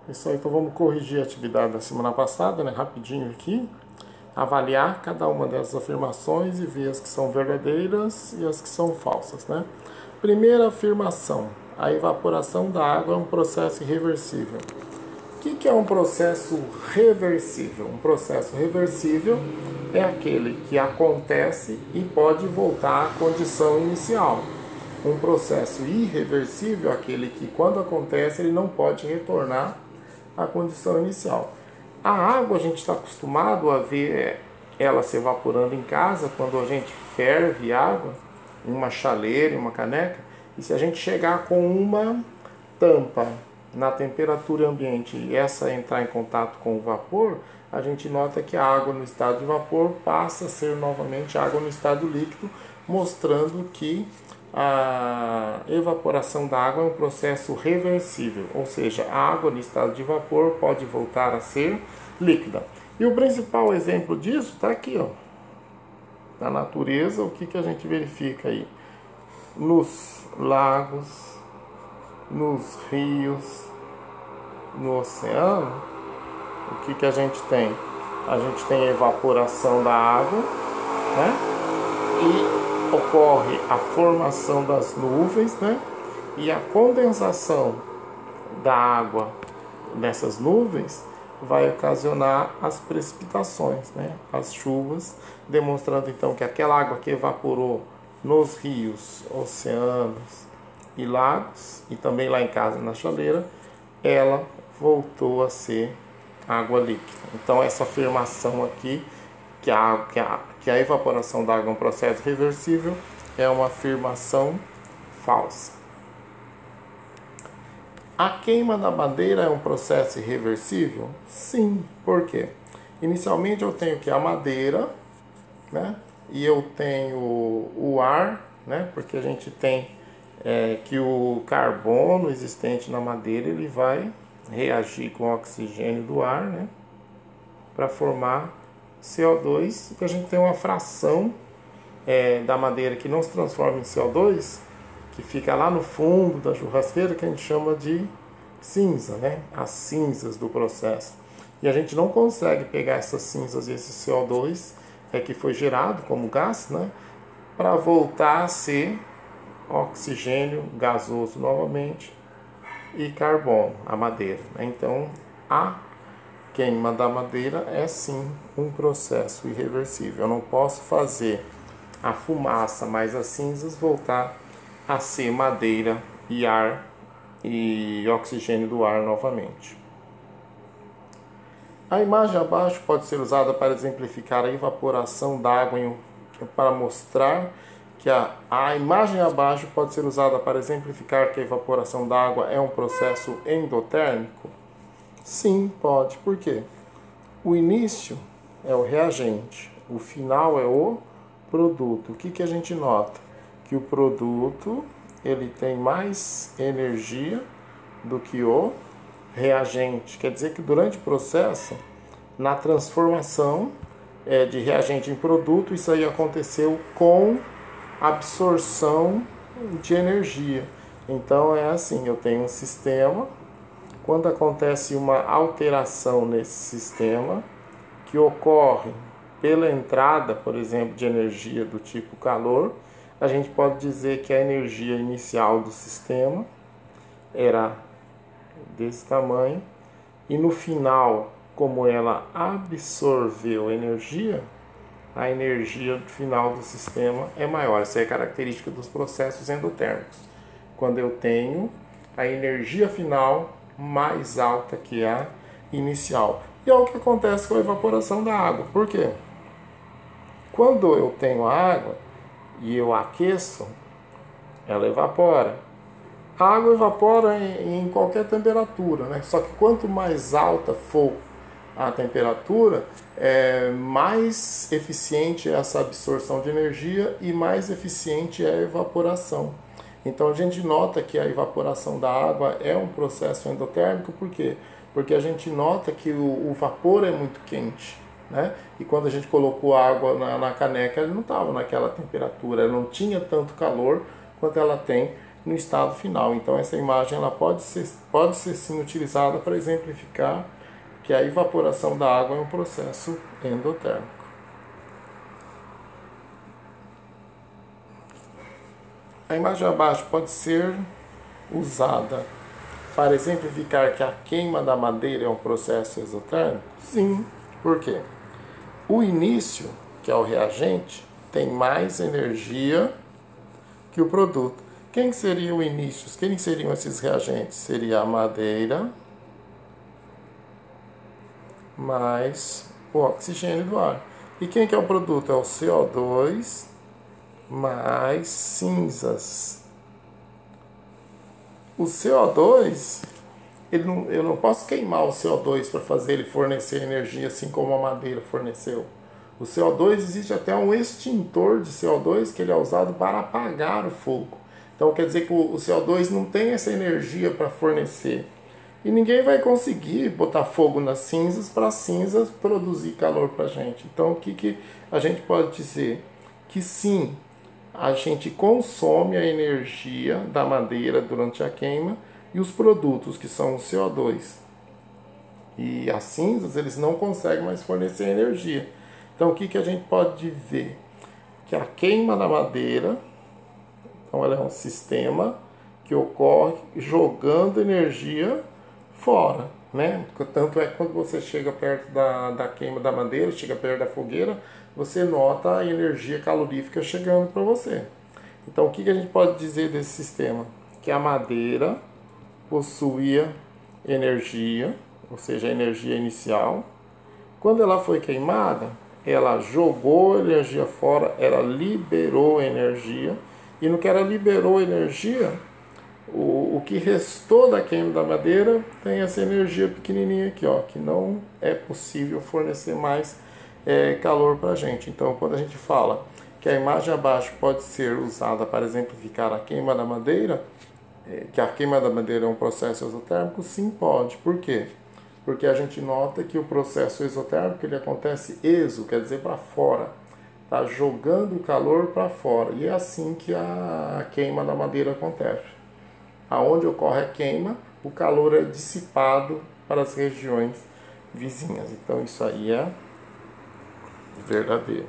Isso aí, então vamos corrigir a atividade da semana passada, né? Rapidinho aqui. Avaliar cada uma dessas afirmações e ver as que são verdadeiras e as que são falsas, né? Primeira afirmação: a evaporação da água é um processo irreversível. O que é um processo reversível? Um processo reversível é aquele que acontece e pode voltar à condição inicial. Um processo irreversível é aquele que, quando acontece, ele não pode retornar à condição inicial. A água, a gente está acostumado a ver ela se evaporando em casa quando a gente ferve água em uma chaleira, em uma caneca. E se a gente chegar com uma tampa na temperatura ambiente e essa entrar em contato com o vapor, a gente nota que a água no estado de vapor passa a ser novamente água no estado líquido, mostrando que a evaporação da água é um processo reversível, ou seja, a água no estado de vapor pode voltar a ser líquida. E o principal exemplo disso está aqui, ó, na natureza. O que a gente verifica aí? Nos lagos, nos rios, no oceano, o que a gente tem? A gente tem a evaporação da água, né? E ocorre a formação das nuvens, né? E a condensação da água nessas nuvens vai ocasionar as precipitações, né? As chuvas, demonstrando então que aquela água que evaporou nos rios, oceanos e lagos, e também lá em casa na chaleira, ela voltou a ser água líquida. Então essa afirmação aqui, que a evaporação da água é um processo reversível, é uma afirmação falsa. A queima da madeira é um processo irreversível? Sim. Por quê? Inicialmente eu tenho que a madeira, né? E eu tenho o ar, né? Porque a gente tem que o carbono existente na madeira ele vai reagir com o oxigênio do ar, né? Para formar CO2. E a gente tem uma fração da madeira que não se transforma em CO2, que fica lá no fundo da churrasqueira, que a gente chama de cinza, né? As cinzas do processo. E a gente não consegue pegar essas cinzas e esse CO2 que foi gerado como gás, né? Para voltar a ser oxigênio gasoso novamente e carbono, a madeira. Então, a queima da madeira é sim um processo irreversível. Eu não posso fazer a fumaça mais as cinzas voltar a ser madeira e ar e oxigênio do ar novamente. A imagem abaixo pode ser usada para exemplificar a evaporação d'água, para mostrar que a imagem abaixo pode ser usada para exemplificar que a evaporação d'água é um processo endotérmico? Sim, pode. Por quê? O início é o reagente, o final é o produto. O que a gente nota? Que o produto ele tem mais energia do que o reagente. Quer dizer que durante o processo, na transformação de reagente em produto, isso aí aconteceu com absorção de energia. Então é assim, eu tenho um sistema, quando acontece uma alteração nesse sistema, que ocorre pela entrada, por exemplo, de energia do tipo calor, a gente pode dizer que a energia inicial do sistema era desse tamanho, e no final, como ela absorveu energia, a energia final do sistema é maior. Essa é a característica dos processos endotérmicos. Quando eu tenho a energia final mais alta que a inicial. E é o que acontece com a evaporação da água. Por quê? Quando eu tenho a água e eu aqueço, ela evapora. A água evapora em qualquer temperatura, né? Só que quanto mais alta for a temperatura, mais eficiente é essa absorção de energia e mais eficiente é a evaporação. Então a gente nota que a evaporação da água é um processo endotérmico. Por quê? Porque a gente nota que o vapor é muito quente, né? E quando a gente colocou a água na caneca, ela não estava naquela temperatura, ela não tinha tanto calor quanto ela tem no estado final. Então essa imagem ela pode ser sim utilizada para exemplificar que a evaporação da água é um processo endotérmico. A imagem abaixo pode ser usada para exemplificar que a queima da madeira é um processo exotérmico? Sim. Por quê? O início, que é o reagente, tem mais energia que o produto. Quem seria o início? Quem seriam esses reagentes? Seria a madeira mais o oxigênio do ar. E quem que é o produto? É o CO2 mais cinzas. O CO2, eu não posso queimar o CO2 para fazer ele fornecer energia assim como a madeira forneceu. O CO2 existe até um extintor de CO2 que ele é usado para apagar o fogo. Então quer dizer que o CO2 não tem essa energia para fornecer. E ninguém vai conseguir botar fogo nas cinzas para as cinzas produzir calor para a gente. Então o que a gente pode dizer? Que sim, a gente consome a energia da madeira durante a queima e os produtos, que são o CO2 e as cinzas, eles não conseguem mais fornecer energia. Então o que a gente pode ver? Que a queima da madeira, então ela é um sistema que ocorre jogando energia fora, né? Tanto é que quando você chega perto da queima da madeira, chega perto da fogueira, você nota a energia calorífica chegando para você. Então o que a gente pode dizer desse sistema? Que a madeira possuía energia, ou seja, a energia inicial. Quando ela foi queimada, ela jogou energia fora, ela liberou energia, e no que ela liberou energia, o que restou da queima da madeira tem essa energia pequenininha aqui, ó, que não é possível fornecer mais calor para a gente. Então, quando a gente fala que a imagem abaixo pode ser usada para exemplificar a queima da madeira, que a queima da madeira é um processo exotérmico, sim, pode. Por quê? Porque a gente nota que o processo exotérmico ele acontece exo, quer dizer para fora, está jogando o calor para fora, e é assim que a queima da madeira acontece. Aonde ocorre a queima, o calor é dissipado para as regiões vizinhas. Então isso aí é verdadeiro.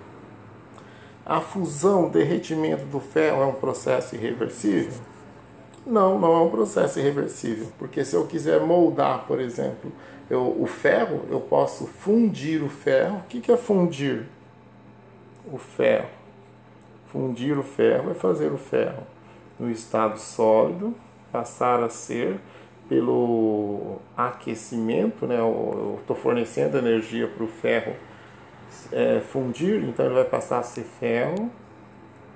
A fusão, derretimento do ferro é um processo irreversível? Não, não é um processo irreversível, porque se eu quiser moldar, por exemplo, o ferro, eu posso fundir o ferro. O que é fundir o ferro? Fundir o ferro é fazer o ferro no estado sólido, passar a ser pelo aquecimento, né? Eu estou fornecendo energia para o ferro fundir, então ele vai passar a ser ferro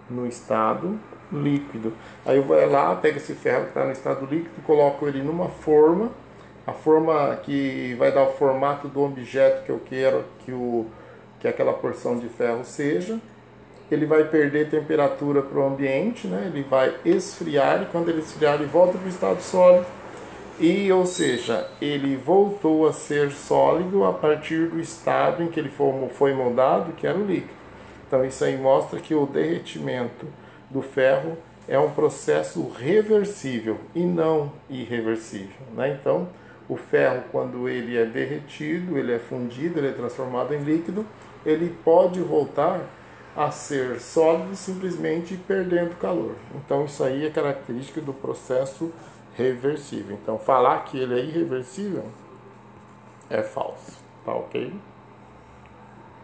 no estado líquido. Aí eu vou lá, pego esse ferro que está no estado líquido, coloco ele numa forma, a forma que vai dar o formato do objeto que eu quero que aquela porção de ferro seja. Ele vai perder temperatura para o ambiente, né? Ele vai esfriar, e quando ele esfriar ele volta para o estado sólido, e ou seja, ele voltou a ser sólido a partir do estado em que ele foi moldado, que era o líquido. Então isso aí mostra que o derretimento do ferro é um processo reversível e não irreversível, né? Então o ferro, quando ele é derretido, ele é fundido, ele é transformado em líquido, ele pode voltar a ser sólido simplesmente perdendo calor. Então isso aí é característica do processo reversível. Então falar que ele é irreversível é falso, tá ok?